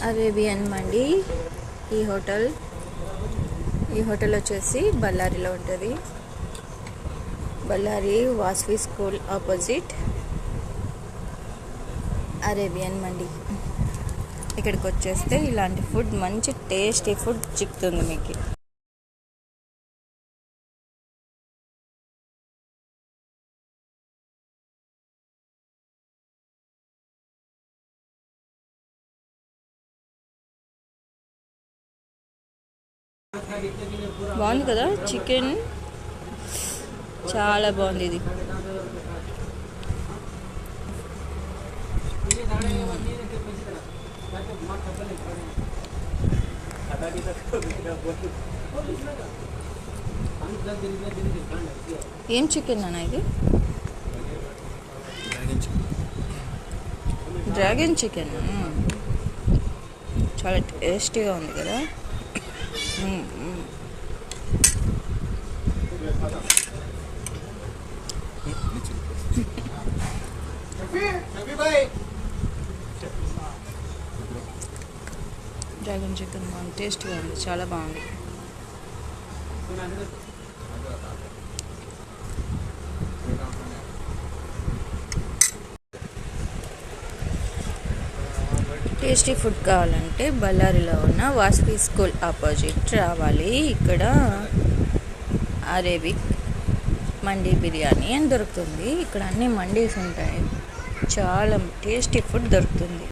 Arabian మండి. ఈ hotel వచ్చేసి బళ్ళారిలో ఉంటుంది. Bellary Vasavi school opposite Arabian మండి. ఇక్కడికి వచ్చేస్తే ఇలాంటి ఫుడ్, మంచి టేస్టీ ఫుడ్ చిక్కుతుంది మీకు. బాగుంది కదా చికెన్, చాలా బాగుంది ఇది. ఏం చికెన్ అన్న ఇది? Dragon chicken. చాలా టేస్టీగా ఉంది కదా. డ్రాగన్ చికెన్ బాగుంది, టేస్ట్గా ఉంది, చాలా బాగుంది. టేస్టీ ఫుడ్ కావాలంటే బళ్ళారిలో ఉన్న వాసవి స్కూల్ ఆపోజిట్ రావాలి. ఇక్కడ అరేబిక్ మండీ బిర్యానీ అని దొరుకుతుంది. ఇక్కడ అన్ని మండీస్ ఉంటాయి. చాలా టేస్టీ ఫుడ్ దొరుకుతుంది.